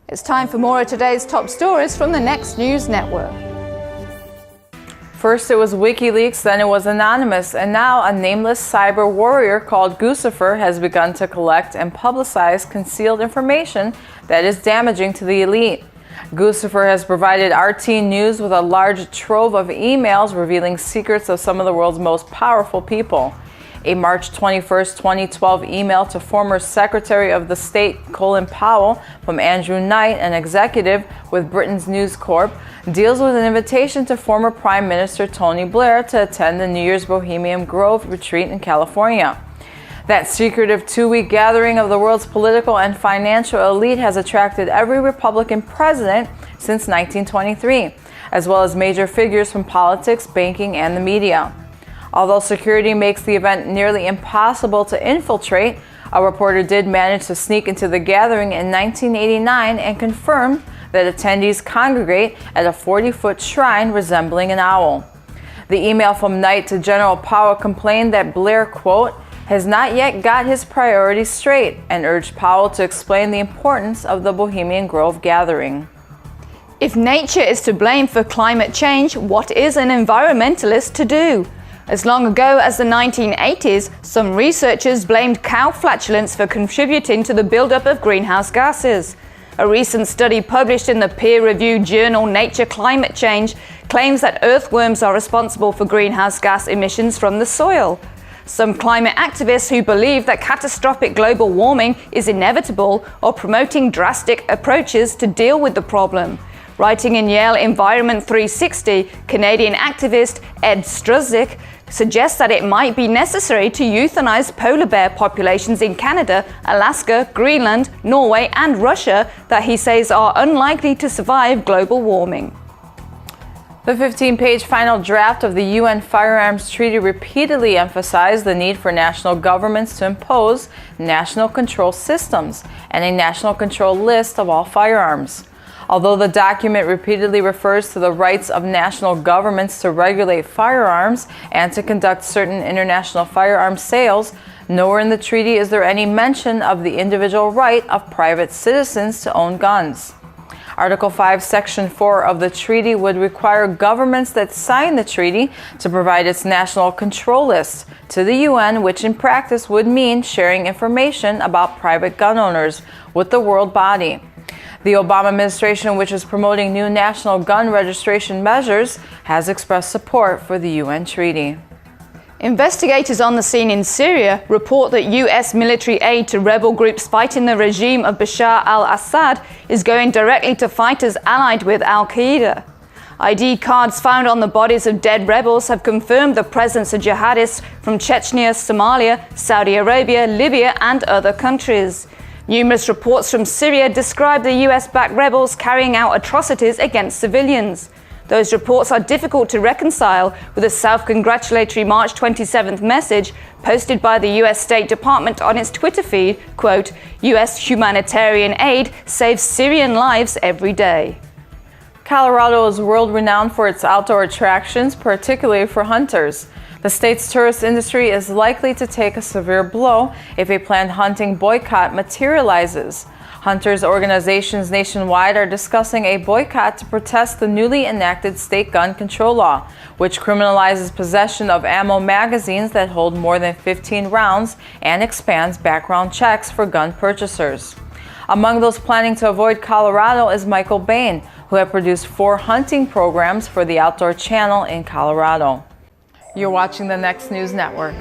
It's time for more of today's top stories from the Next News Network. First it was WikiLeaks, then it was Anonymous, and now a nameless cyber warrior called Guccifer has begun to collect and publicize concealed information that is damaging to the elite. Guccifer has provided RT News with a large trove of emails revealing secrets of some of the world's most powerful people. A March 21st, 2012 email to former Secretary of the State Colin Powell from Andrew Knight, an executive with Britain's News Corp, deals with an invitation to former Prime Minister Tony Blair to attend the New Year's Bohemian Grove retreat in California. That secretive two-week gathering of the world's political and financial elite has attracted every Republican president since 1923, as well as major figures from politics, banking, and the media. Although security makes the event nearly impossible to infiltrate, a reporter did manage to sneak into the gathering in 1989 and confirmed that attendees congregate at a 40-foot shrine resembling an owl. The email from Knight to General Powell complained that Blair, quote, has not yet got his priorities straight, and urged Powell to explain the importance of the Bohemian Grove gathering. If nature is to blame for climate change, what is an environmentalist to do? As long ago as the 1980s, some researchers blamed cow flatulence for contributing to the buildup of greenhouse gases. A recent study published in the peer-reviewed journal Nature Climate Change claims that earthworms are responsible for greenhouse gas emissions from the soil. Some climate activists who believe that catastrophic global warming is inevitable are promoting drastic approaches to deal with the problem. Writing in Yale Environment 360, Canadian activist Ed Struzek suggests that it might be necessary to euthanize polar bear populations in Canada, Alaska, Greenland, Norway, and Russia that he says are unlikely to survive global warming. The 15-page final draft of the UN Firearms Treaty repeatedly emphasized the need for national governments to impose national control systems and a national control list of all firearms. Although the document repeatedly refers to the rights of national governments to regulate firearms and to conduct certain international firearms sales, nowhere in the treaty is there any mention of the individual right of private citizens to own guns. Article 5, Section 4 of the treaty would require governments that sign the treaty to provide its national control list to the UN, which in practice would mean sharing information about private gun owners with the world body. The Obama administration, which is promoting new national gun registration measures, has expressed support for the UN treaty. Investigators on the scene in Syria report that U.S. military aid to rebel groups fighting the regime of Bashar al-Assad is going directly to fighters allied with al-Qaeda. ID cards found on the bodies of dead rebels have confirmed the presence of jihadists from Chechnya, Somalia, Saudi Arabia, Libya, and other countries. Numerous reports from Syria describe the US-backed rebels carrying out atrocities against civilians. Those reports are difficult to reconcile with a self-congratulatory March 27th message posted by the US State Department on its Twitter feed, quote, US humanitarian aid saves Syrian lives every day. Colorado is world-renowned for its outdoor attractions, particularly for hunters. The state's tourist industry is likely to take a severe blow if a planned hunting boycott materializes. Hunters organizations nationwide are discussing a boycott to protest the newly enacted state gun control law, which criminalizes possession of ammo magazines that hold more than 15 rounds and expands background checks for gun purchasers. Among those planning to avoid Colorado is Michael Bain, who had produced 4 hunting programs for the Outdoor Channel in Colorado. You're watching the Next News Network.